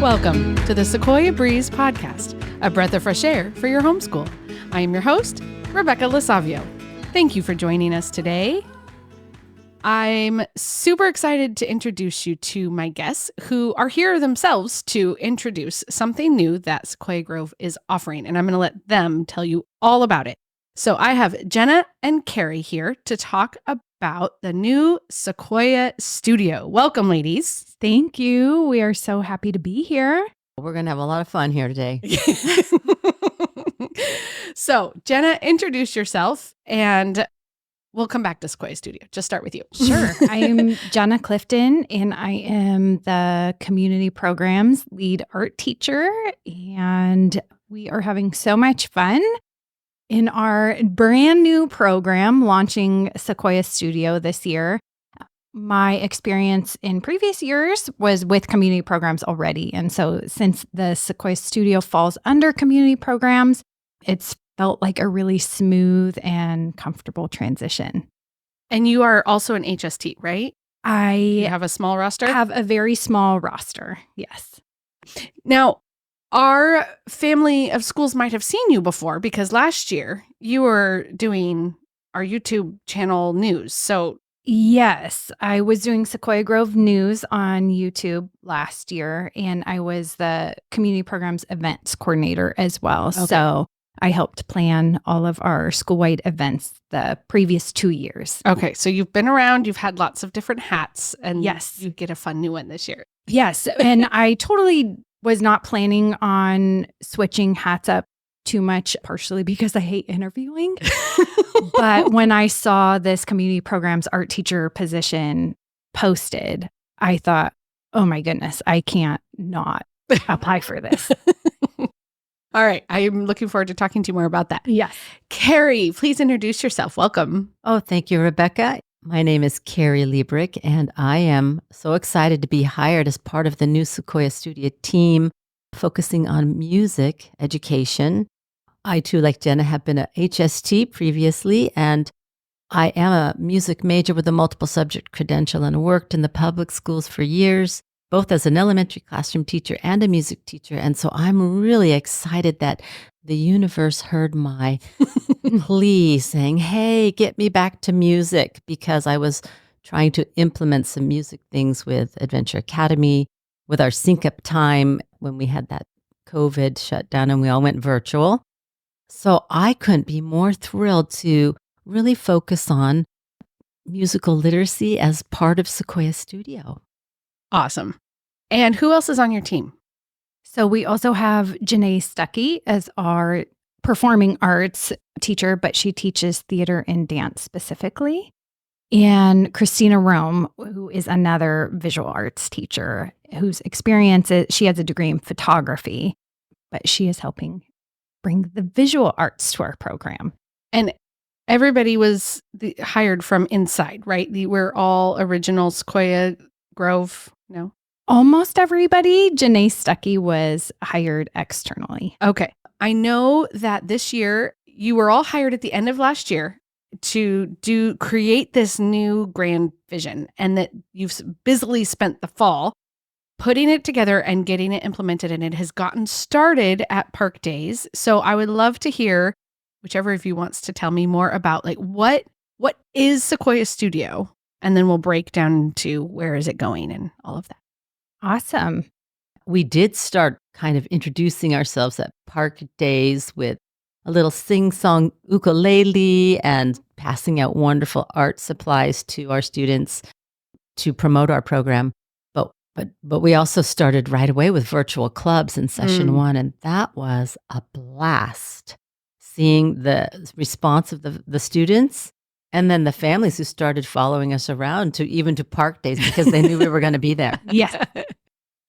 Welcome to the Sequoia Breeze podcast, a breath of fresh air for your homeschool. I am your host, Rebecca Lasavio. Thank you for joining us today. I'm super excited to introduce you to my guests who are here themselves to introduce something new that Sequoia Grove is offering, and I'm going to let them tell you all about it. So I have Jenna and Carrie here to talk about the new Sequoia Studio. Welcome, ladies. Thank you. We are so happy to be here. We're going to have a lot of fun here today. So, Jenna, introduce yourself and we'll come back to Sequoia Studio. Just start with you. Sure. I'm Jenna Clifton, and I am the community programs lead art teacher. And we are having so much fun in our brand new program launching Sequoia Studio this year. My experience in previous years was with community programs already. And so since the Sequoia Studio falls under community programs, it's felt like a really smooth and comfortable transition. And you are also an HST, right? You I have a small roster? have a very small roster. Yes. Now, our family of schools might have seen you before because last year you were doing our YouTube channel news. So Yes, I was doing Sequoia Grove News on YouTube last year, and I was the community programs events coordinator as well. Okay. So I helped plan all of our schoolwide events the previous 2 years. okay, so you've been around, you've had lots of different hats, and Yes. you get a fun new one this year. Yes, and I totally was not planning on switching hats up too much, partially because I hate interviewing. But when I saw this community programs art teacher position posted, I thought, oh my goodness, I can't not apply for this. All right, I am looking forward to talking to you more about that. Yes. Carrie, please introduce yourself. Welcome. Oh, thank you, Rebecca. My name is Carrie Liebrich, and I am so excited to be hired as part of the new Sequoia Studio team focusing on music education. I, too, like Jenna, have been a HST previously, and I am a music major with a multiple subject credential and worked in the public schools for years, both as an elementary classroom teacher and a music teacher. And so I'm really excited that the universe heard my plea saying, hey, get me back to music, because I was trying to implement some music things with Adventure Academy, with our sync up time when we had that COVID shutdown and we all went virtual. So I couldn't be more thrilled to really focus on musical literacy as part of Sequoia Studio. Awesome. And who else is on your team? So we also have Jenna Stuckey as our performing arts teacher, but she teaches theater and dance specifically. And Christina Rome, who is another visual arts teacher whose experience is, she has a degree in photography, but she is helping bring the visual arts to our program. And everybody was hired from inside, right? We're all original Sequoia Grove, no? Almost everybody. Jenna Stuckey was hired externally. Okay. I know that this year you were all hired at the end of last year to create this new grand vision, and that you've busily spent the fall putting it together and getting it implemented, and it has gotten started at Park Days. So I would love to hear, whichever of you wants to tell me more about like what is Sequoia Studio, and then we'll break down to where is it going and all of that. Awesome. We did start kind of introducing ourselves at Park Days with a little sing-song ukulele and passing out wonderful art supplies to our students to promote our program. But we also started right away with virtual clubs in session 1, and that was a blast. Seeing the response of the students, and then the families who started following us around to Park Days because they knew we were going to be there. Yes.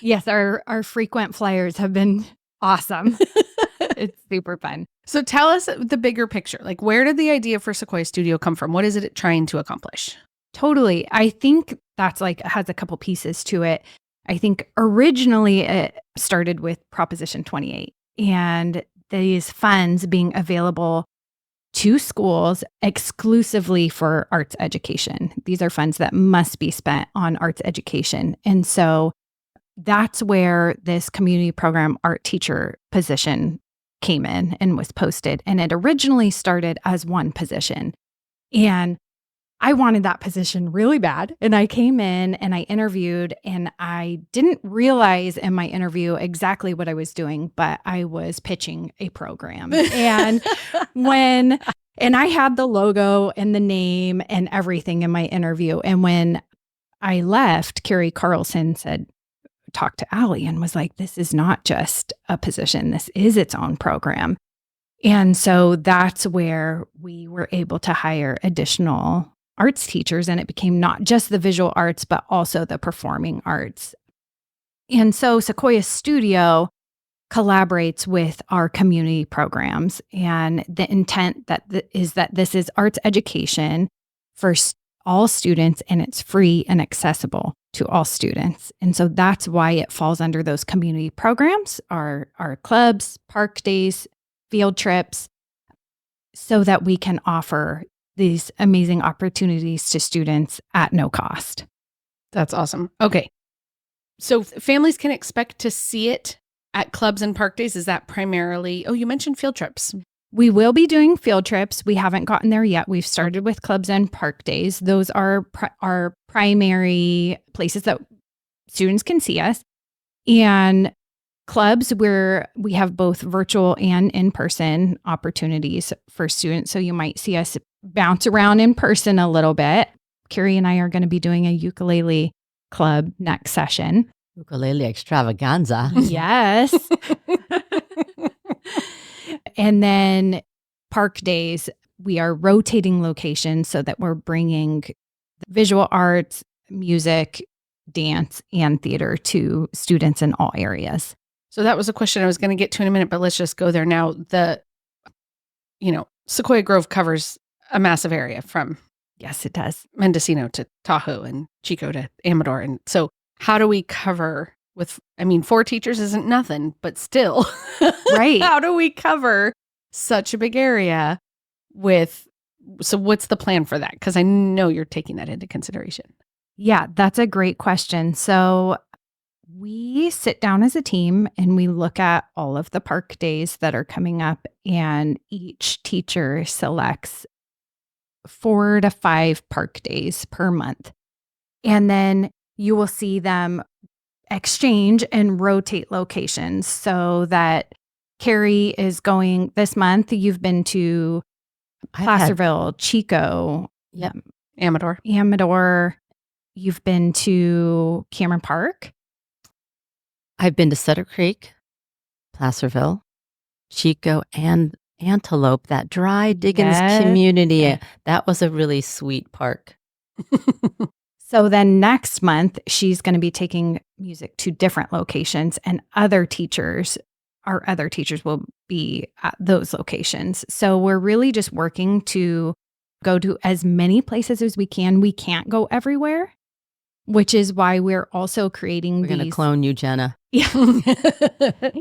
Yes, our frequent flyers have been awesome. It's super fun. So tell us the bigger picture. Like, where did the idea for Sequoia Studio come from? What is it trying to accomplish? Totally. I think that's has a couple pieces to it. I think originally it started with Proposition 28 and these funds being available to schools exclusively for arts education. These are funds that must be spent on arts education. And so that's where this community program art teacher position came in and was posted. And it originally started as one position. And I wanted that position really bad. And I came in and I interviewed, and I didn't realize in my interview exactly what I was doing, but I was pitching a program. And and I had the logo and the name and everything in my interview. And when I left, Carrie Carlson talked to Allie and was like, this is not just a position. This is its own program. And so that's where we were able to hire additional arts teachers, and it became not just the visual arts, but also the performing arts. And so Sequoia Studio collaborates with our community programs, and the intent is that this is arts education for all students, and it's free and accessible to all students. And so that's why it falls under those community programs, our clubs, park days, field trips, so that we can offer these amazing opportunities to students at no cost. That's awesome. Okay. So families can expect to see it at clubs and park days. Is that primarily, you mentioned field trips. We will be doing field trips. We haven't gotten there yet. We've started with clubs and park days. Those are our primary places that students can see us. And clubs where we have both virtual and in-person opportunities for students. So you might see us bounce around in person a little bit. Carrie and I are going to be doing a ukulele club next session. Ukulele extravaganza. Yes. And then park days, we are rotating locations so that we're bringing visual arts, music, dance, and theater to students in all areas. So that was a question I was going to get to in a minute, but let's just go there now. Sequoia Grove covers a massive area from Yes, it does. Mendocino to Tahoe and Chico to Amador. And so how do we cover 4 teachers isn't nothing, but still, Right. How do we cover such a big area so what's the plan for that? Because I know you're taking that into consideration. Yeah, that's a great question. So we sit down as a team and we look at all of the park days that are coming up, and each teacher selects 4 to 5 park days per month. And then you will see them exchange and rotate locations so that Carrie is going this month. You've been to Placerville, Chico, Amador. You've been to Cameron Park. I've been to Sutter Creek, Placerville, Chico, and Antelope, that dry Diggins community. That was a really sweet park. So then next month, she's going to be taking music to different locations, and our other teachers will be at those locations. So we're really just working to go to as many places as we can. We can't go everywhere, which is why we're also creating We're going to clone you, Jenna. Yeah.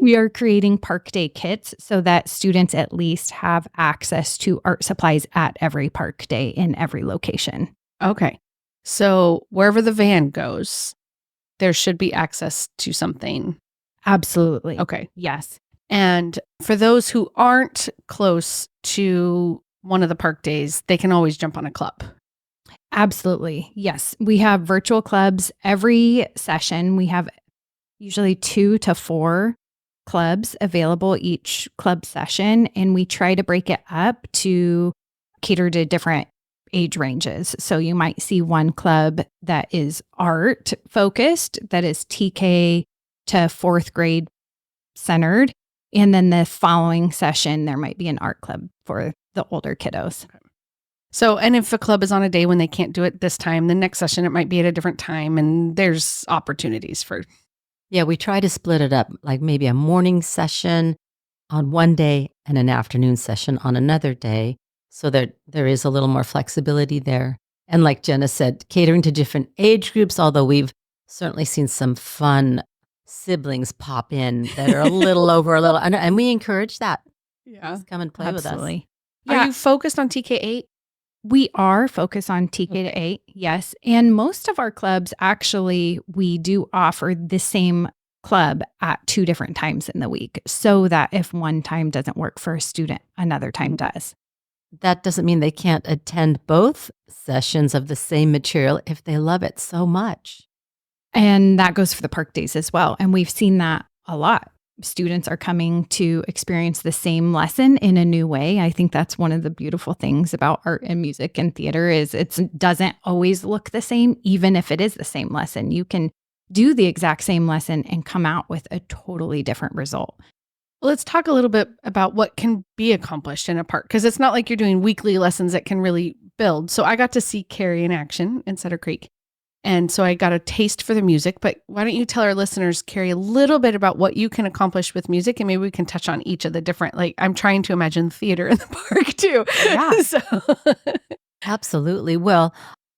We are creating park day kits so that students at least have access to art supplies at every park day in every location. Okay. So wherever the van goes, there should be access to something. Absolutely. Okay. Yes. And for those who aren't close to one of the park days, they can always jump on a club. Absolutely. Yes. We have virtual clubs every session. We have usually 2 to 4 clubs available each club session, and we try to break it up to cater to different age ranges. So you might see one club that is art focused, that is TK to 4th grade centered. And then the following session, there might be an art club for the older kiddos. Okay. So, and if a club is on a day when they can't do it this time, the next session, it might be at a different time, and there's opportunities for. Yeah, we try to split it up, like maybe a morning session on one day and an afternoon session on another day, so that there is a little more flexibility there. And like Jenna said, catering to different age groups, although we've certainly seen some fun siblings pop in that are a little over a little, and we encourage that. Yeah. Just come and play with us. Absolutely. Are you focused on TK8? We are focused on TK to 8, yes. And most of our clubs, actually, we do offer the same club at 2 different times in the week so that if one time doesn't work for a student, another time does. That doesn't mean they can't attend both sessions of the same material if they love it so much. And that goes for the park days as well. And we've seen that a lot. Students are coming to experience the same lesson in a new way. I think that's one of the beautiful things about art and music and theater is it doesn't always look the same, even if it is the same lesson. You can do the exact same lesson and come out with a totally different result. Well, let's talk a little bit about what can be accomplished in a park, because it's not like you're doing weekly lessons that can really build. So I got to see Carrie in action in Cedar Creek. And so I got a taste for the music, but why don't you tell our listeners, Carrie, a little bit about what you can accomplish with music, and maybe we can touch on each of the different, like I'm trying to imagine theater in the park too. Yeah. Absolutely. Well,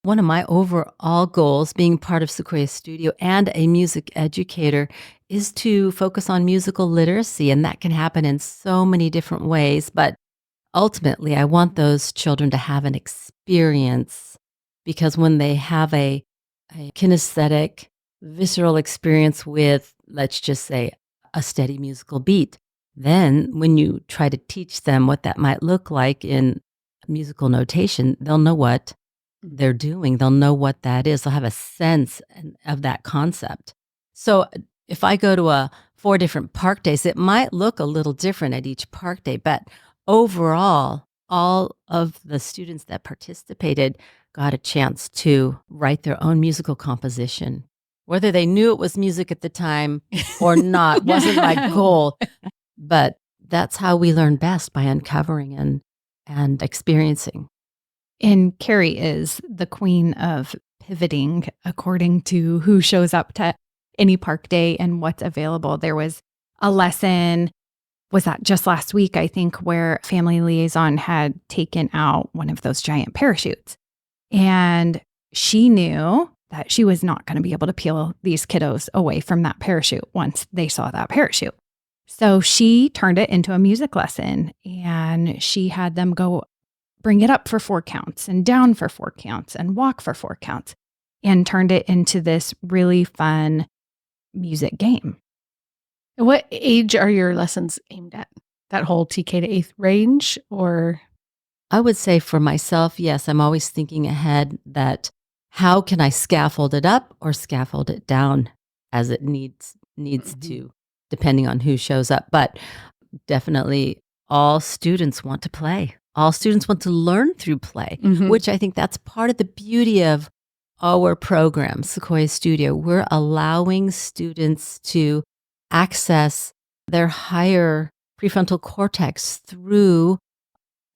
one of my overall goals being part of Sequoia Studio and a music educator is to focus on musical literacy, and that can happen in so many different ways. But ultimately, I want those children to have an experience because when they have a kinesthetic, visceral experience with, let's just say, a steady musical beat. Then when you try to teach them what that might look like in musical notation, they'll know what they're doing. They'll know what that is. They'll have a sense of that concept. So if I go to 4 different park days, it might look a little different at each park day, but overall, all of the students that participated got a chance to write their own musical composition. Whether they knew it was music at the time or not wasn't my goal, but that's how we learn best, by uncovering and experiencing. And Carrie is the queen of pivoting according to who shows up to any park day and what's available. There was a lesson, was that just last week, I think, where Family Liaison had taken out one of those giant parachutes. And she knew that she was not going to be able to peel these kiddos away from that parachute once they saw that parachute. So she turned it into a music lesson, and she had them go bring it up for 4 counts and down for 4 counts and walk for 4 counts, and turned it into this really fun music game. What age are your lessons aimed at? That whole TK to 8th range, or? I would say for myself, yes, I'm always thinking ahead that how can I scaffold it up or scaffold it down as it needs to, depending on who shows up. But definitely all students want to play. All students want to learn through play, which I think that's part of the beauty of our program, Sequoia Studio. We're allowing students to access their higher prefrontal cortex through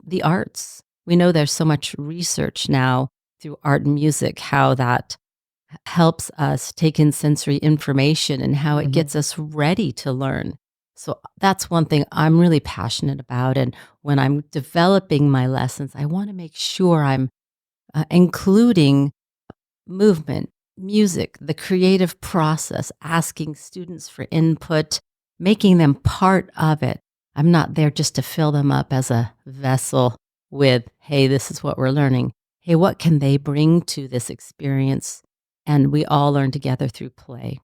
the arts. We know there's so much research now through art and music, how that helps us take in sensory information and how it gets us ready to learn. So that's one thing I'm really passionate about. And when I'm developing my lessons, I want to make sure I'm including movement, music, the creative process, asking students for input, making them part of it. I'm not there just to fill them up as a vessel with, hey, this is what we're learning. Hey, what can they bring to this experience? And we all learn together through play.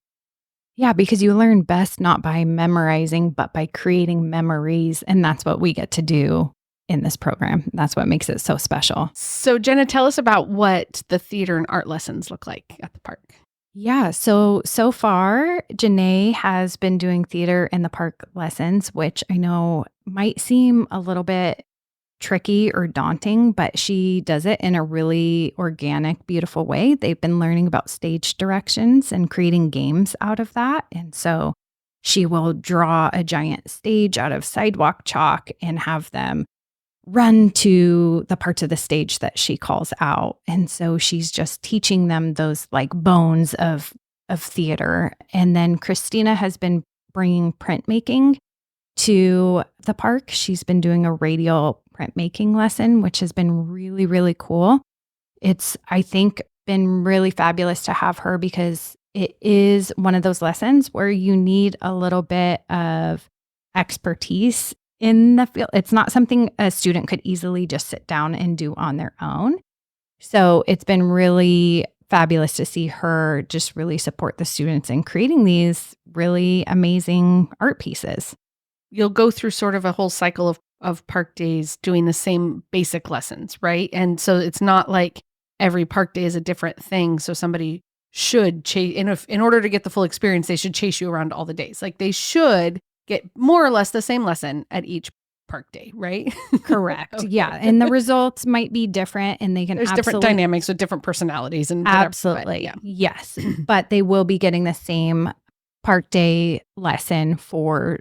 Yeah, because you learn best not by memorizing, but by creating memories. And that's what we get to do in this program. That's what makes it so special. So Jenna, tell us about what the theater and art lessons look like at the park. Yeah, so far, Janae has been doing theater in the park lessons, which I know might seem a little bit tricky or daunting, but she does it in a really organic, beautiful way. They've been learning about stage directions and creating games out of that. And so she will draw a giant stage out of sidewalk chalk and have them run to the parts of the stage that she calls out. And so she's just teaching them those like bones of theater. And then Christina has been bringing printmaking to the park. She's been doing a radial printmaking lesson, which has been really, really cool. It's, I think, been really fabulous to have her because it is one of those lessons where you need a little bit of expertise in the field. It's not something a student could easily just sit down and do on their own. So it's been really fabulous to see her just really support the students in creating these really amazing art pieces. You'll go through sort of a whole cycle of park days doing the same basic lessons, right? And so it's not like every park day is a different thing. So somebody should chase, in order to get the full experience, they should chase you around all the days. Like they should get more or less the same lesson at each park day, right? Correct. Okay. Yeah. And the results might be different and they can There's different dynamics with different personalities and whatever, absolutely. yeah. Yes. But they will be getting the same park day lesson for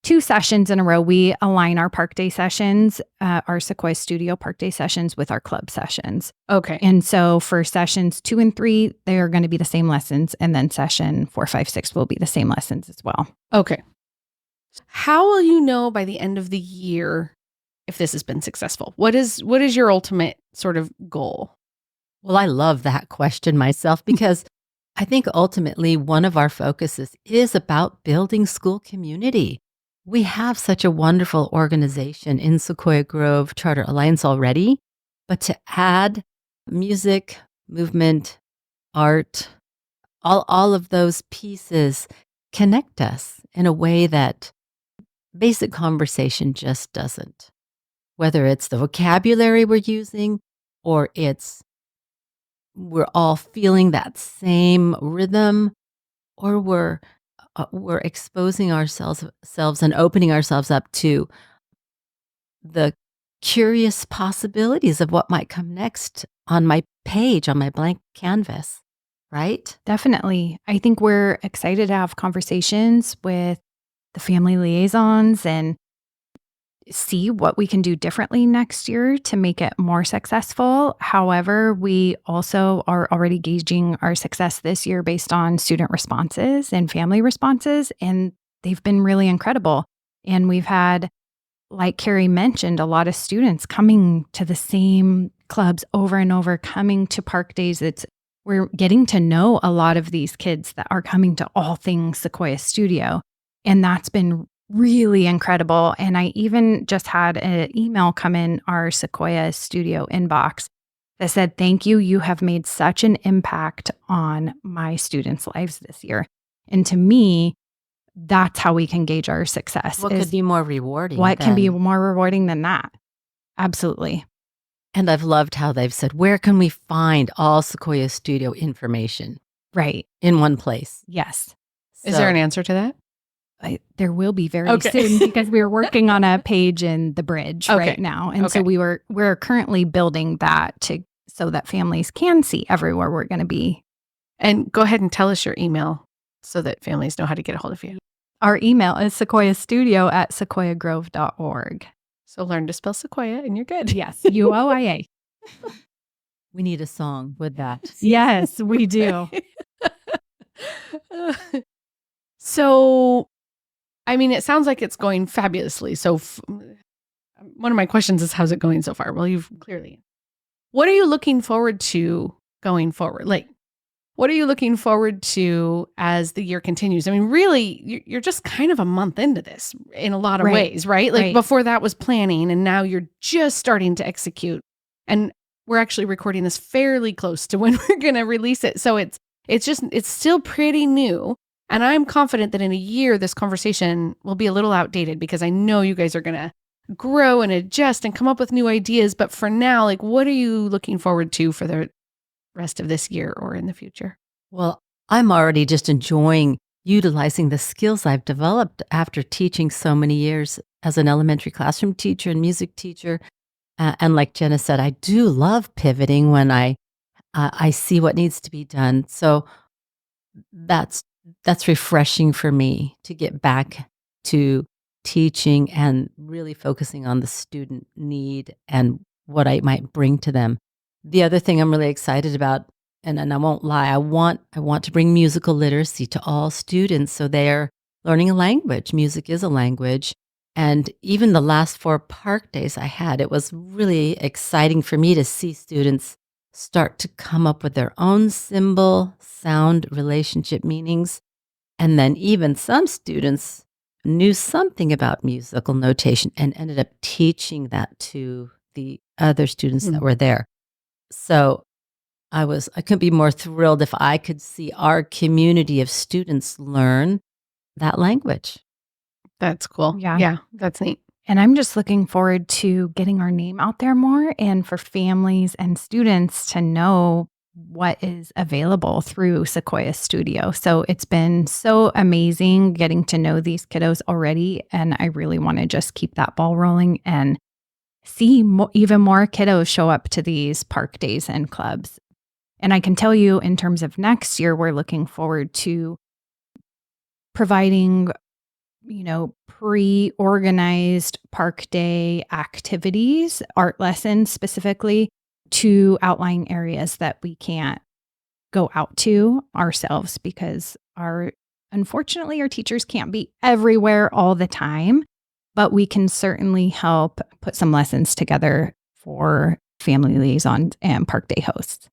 2 sessions in a row. We align our park day sessions, our Sequoia Studio park day sessions with our club sessions. Okay. And so for sessions 2 and 3, they are going to be the same lessons. And then session 4, 5, 6 will be the same lessons as well. Okay. How will you know by the end of the year if this has been successful? What is your ultimate sort of goal? Well, I love that question myself because I think ultimately one of our focuses is about building school community. We have such a wonderful organization in Sequoia Grove Charter Alliance already, but to add music, movement, art, all of those pieces connect us in a way that basic conversation just doesn't. Whether it's the vocabulary we're using or we're all feeling that same rhythm, or we're exposing ourselves and opening ourselves up to the curious possibilities of what might come next on my page, on my blank canvas, right? Definitely. I think we're excited to have conversations with the family liaisons and see what we can do differently next year to make it more successful. However, we also are already gauging our success this year based on student responses and family responses, and they've been really incredible. And we've had, like Carrie mentioned, a lot of students coming to the same clubs over and over, coming to park days. We're getting to know a lot of these kids that are coming to all things Sequoia Studio. And that's been really incredible. And I even just had an email come in our Sequoia Studio inbox that said, "Thank you. You have made such an impact on my students' lives this year." And to me, that's how we can gauge our success. What could be more rewarding? What can be more rewarding than that? Absolutely. And I've loved how they've said, where can we find all Sequoia Studio information? Right. In one place. Yes. Is there an answer to that? There will be very soon because we're working on a page in the bridge right now. And so we're currently building that so that families can see everywhere we're going to be. And go ahead and tell us your email so that families know how to get a hold of you. Our email is sequoiastudio@sequoiagrove.org. So learn to spell Sequoia and you're good. Yes, UOIA. We need a song with that. Yes, we do. So, I mean, it sounds like it's going fabulously. So one of my questions is, how's it going so far? Well, you've clearly. What are you looking forward to going forward? Like, what are you looking forward to as the year continues? I mean, really, you're just kind of a month into this in a lot of ways, right? Like before that was planning and now you're just starting to execute. And we're actually recording this fairly close to when we're going to release it. So it's still pretty new. And I'm confident that in a year, this conversation will be a little outdated because I know you guys are going to grow and adjust and come up with new ideas. But for now, like, what are you looking forward to for the rest of this year or in the future? Well, I'm already just enjoying utilizing the skills I've developed after teaching so many years as an elementary classroom teacher and music teacher. And like Jenna said, I do love pivoting when I see what needs to be done. So that's refreshing for me to get back to teaching and really focusing on the student need and what I might bring to them. The other thing I'm really excited about, and I won't lie, I want to bring musical literacy to all students so they're learning a language. Music is a language. And even the last 4 park days I had, it was really exciting for me to see students start to come up with their own symbol, sound, relationship meanings. And then even some students knew something about musical notation and ended up teaching that to the other students that were there. So I couldn't be more thrilled if I could see our community of students learn that language. That's cool. Yeah. Yeah, that's neat. And I'm just looking forward to getting our name out there more and for families and students to know what is available through Sequoia Studio. So it's been so amazing getting to know these kiddos already. And I really want to just keep that ball rolling and see even more kiddos show up to these park days and clubs. And I can tell you, in terms of next year, we're looking forward to providing, pre-organized park day activities, art lessons specifically, to outlying areas that we can't go out to ourselves because unfortunately, our teachers can't be everywhere all the time, but we can certainly help put some lessons together for family liaisons and park day hosts.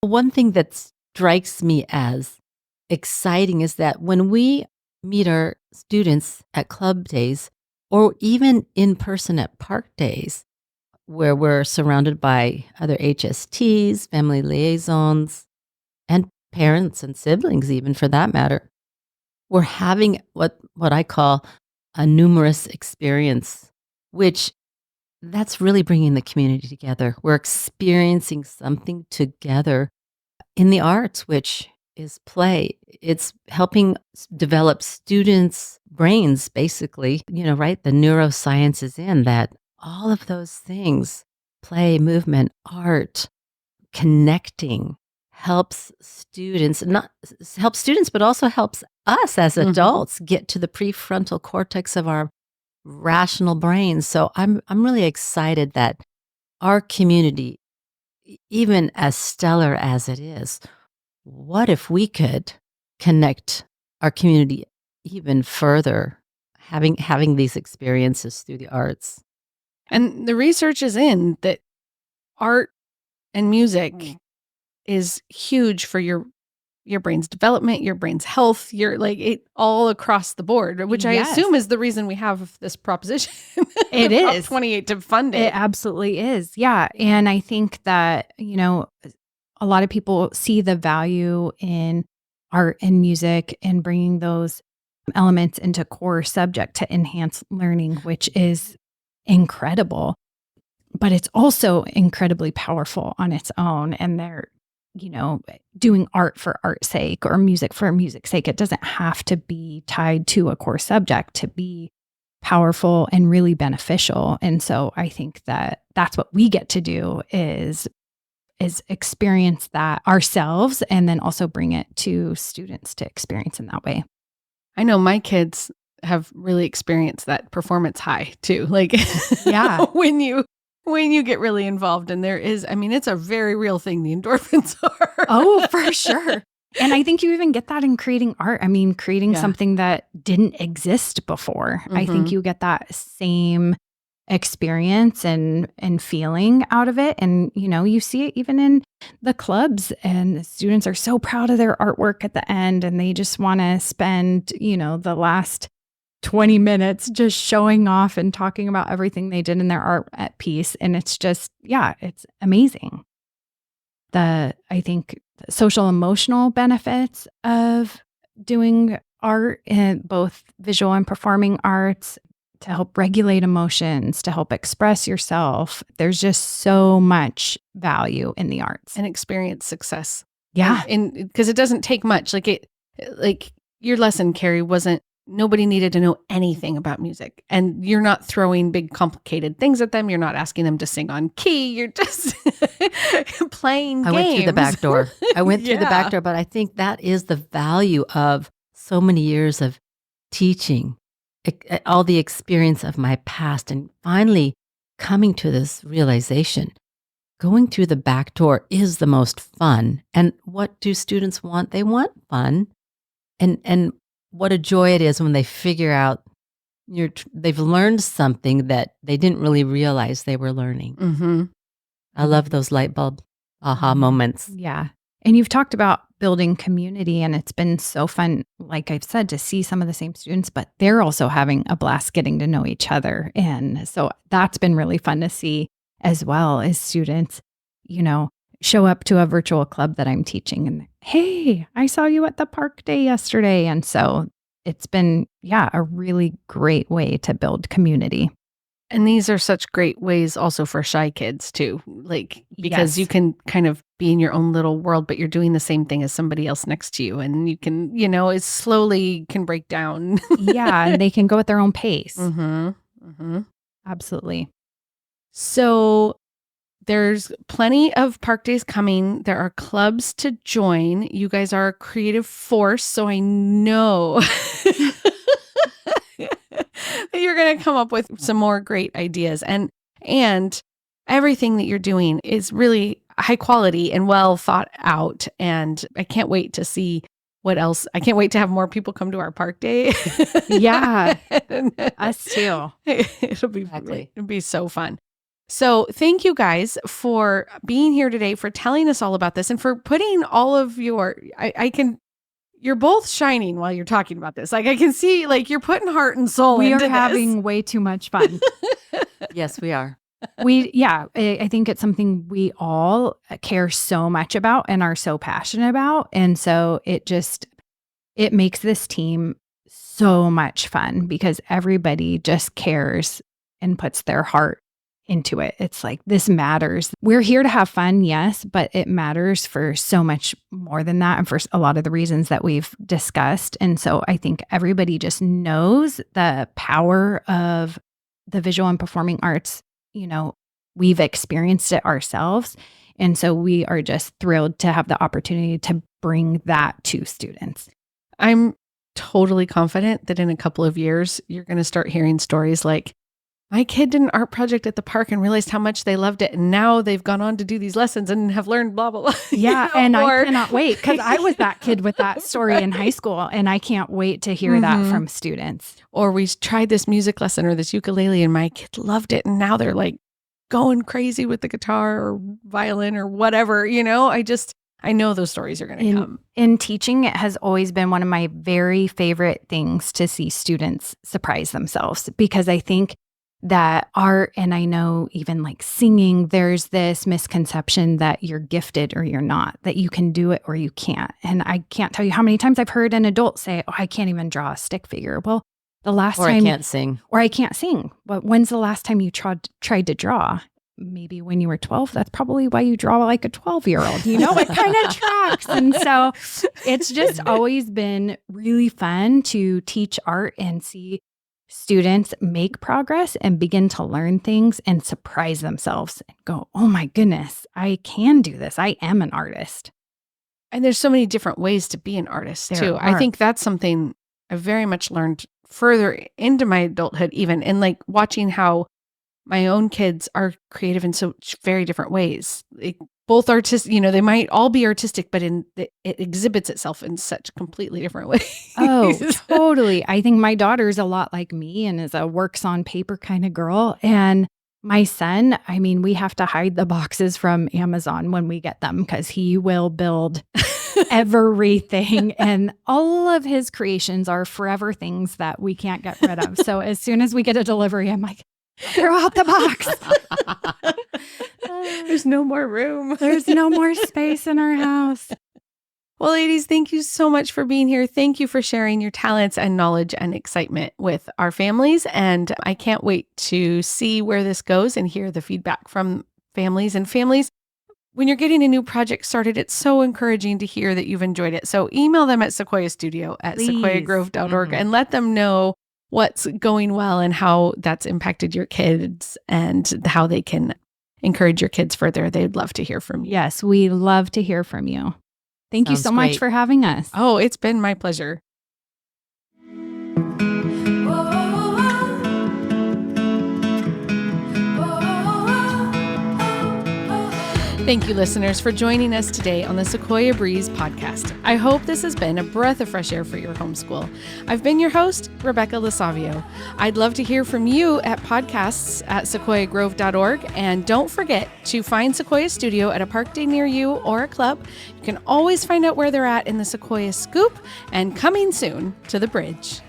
One thing that strikes me as exciting is that when we meet our students at club days or even in person at park days, where we're surrounded by other HSTs, family liaisons, and parents and siblings, even for that matter, we're having what I call a numerous experience, which that's really bringing the community together. We're experiencing something together in the arts, which is play. It's helping develop students' brains, basically, right? The neuroscience is in that. All of those things, play, movement, art, connecting, helps students, but also helps us as adults get to the prefrontal cortex of our rational brains. So I'm really excited that our community, even as stellar as it is, what if we could connect our community even further, having these experiences through the arts? And the research is in that art and music is huge for your brain's development, your brain's health, it all across the board, which I assume is the reason we have this proposition. It is. Prop 28 to fund it. It absolutely is. Yeah. And I think that, a lot of people see the value in art and music and bringing those elements into core subject to enhance learning, which is incredible. But it's also incredibly powerful on its own. And they're, doing art for art's sake or music for music's sake. It doesn't have to be tied to a core subject to be powerful and really beneficial. And so I think that that's what we get to do is experience that ourselves and then also bring it to students to experience in that way. I know my kids have really experienced that performance high too. Yeah. when you get really involved, and it's a very real thing. The endorphins are. Oh, for sure. And I think you even get that in creating art. Creating something that didn't exist before. I think you get that same experience and feeling out of it. And, you see it even in the clubs, and the students are so proud of their artwork at the end, and they just want to spend, the last 20 minutes just showing off and talking about everything they did in their art piece. And it's just, it's amazing. I think the social emotional benefits of doing art in both visual and performing arts to help regulate emotions, to help express yourself. There's just so much value in the arts. And experience success. Yeah. Because it doesn't take much. Your lesson, Carrie, nobody needed to know anything about music. And you're not throwing big complicated things at them. You're not asking them to sing on key. You're just playing games. I went through the back door. But I think that is the value of so many years of teaching, all the experience of my past, and finally coming to this realization. Going through the back door is the most fun. And what do students want? They want fun. And what a joy it is when they figure out they've learned something that they didn't really realize they were learning. I love those light bulb aha moments. Yeah. And you've talked about building community. And it's been so fun, like I've said, to see some of the same students, but they're also having a blast getting to know each other. And so that's been really fun to see, as well as students, show up to a virtual club that I'm teaching and, hey, I saw you at the park day yesterday. And so it's been, a really great way to build community. And these are such great ways also for shy kids too, because you can kind of be in your own little world, but you're doing the same thing as somebody else next to you. And you can, it slowly can break down. And they can go at their own pace. Mm-hmm. Mm-hmm. Absolutely. So there's plenty of park days coming. There are clubs to join. You guys are a creative force. So I know that you're going to come up with some more great ideas, and everything that you're doing is really high quality and well thought out. And I can't wait to see what else. I can't wait to have more people come to our park day. Yeah. Us too. It'll be so fun. So thank you guys for being here today, for telling us all about this, and for putting all of you're both shining while you're talking about this. I can see you're putting heart and soul into this. We are having way too much fun. Yes, we are. I think it's something we all care so much about and are so passionate about. And so it makes this team so much fun because everybody just cares and puts their heart into it. It's like, this matters. We're here to have fun, yes, but it matters for so much more than that, and for a lot of the reasons that we've discussed. And so I think everybody just knows the power of the visual and performing arts. We've experienced it ourselves. And so we are just thrilled to have the opportunity to bring that to students. I'm totally confident that in a couple of years, you're going to start hearing stories like, my kid did an art project at the park and realized how much they loved it. And now they've gone on to do these lessons and have learned blah, blah, blah. Yeah. And I cannot wait, because I was that kid with that story in high school. And I can't wait to hear that from students. Or we tried this music lesson or this ukulele and my kid loved it. And now they're going crazy with the guitar or violin or whatever, I know those stories are going to come. In teaching, it has always been one of my very favorite things to see students surprise themselves, because I think that art, and I know even singing, there's this misconception that you're gifted or you're not, that you can do it or you can't. And I can't tell you how many times I've heard an adult say, oh, I can't even draw a stick figure. Well, the last time. Or I can't sing. Or I can't sing. But when's the last time you tried to draw? Maybe when you were 12. That's probably why you draw like a 12-year-old. It kind of tracks. And so it's just always been really fun to teach art and see students make progress and begin to learn things and surprise themselves and go, oh my goodness, I can do this. I am an artist. And there's so many different ways to be an artist too. I think that's something I very much learned further into my adulthood, even, and watching how my own kids are creative in so very different ways. Both artistic, they might all be artistic, but it exhibits itself in such completely different ways. Oh, totally. I think my daughter's a lot like me and is a works on paper kind of girl. And my son, we have to hide the boxes from Amazon when we get them, because he will build everything. And all of his creations are forever things that we can't get rid of. So as soon as we get a delivery, I'm like, throw out the box. There's no more room. There's no more space in our house. Well, ladies, thank you so much for being here. Thank you for sharing your talents and knowledge and excitement with our families. And I can't wait to see where this goes and hear the feedback from families. And families, when you're getting a new project started, it's so encouraging to hear that you've enjoyed it. So email them at Sequoia Studio at sequoiagrove.org and let them know what's going well and how that's impacted your kids and how they can encourage your kids further. They'd love to hear from you. Yes, we love to hear from you. Thank you so much for having us. Oh, it's been my pleasure. Thank you, listeners, for joining us today on the Sequoia Breeze podcast. I hope this has been a breath of fresh air for your homeschool. I've been your host, Rebecca Lisavio. I'd love to hear from you at podcasts@sequoiagrove.org. And don't forget to find Sequoia Studio at a park day near you or a club. You can always find out where they're at in the Sequoia Scoop, and coming soon to the Bridge.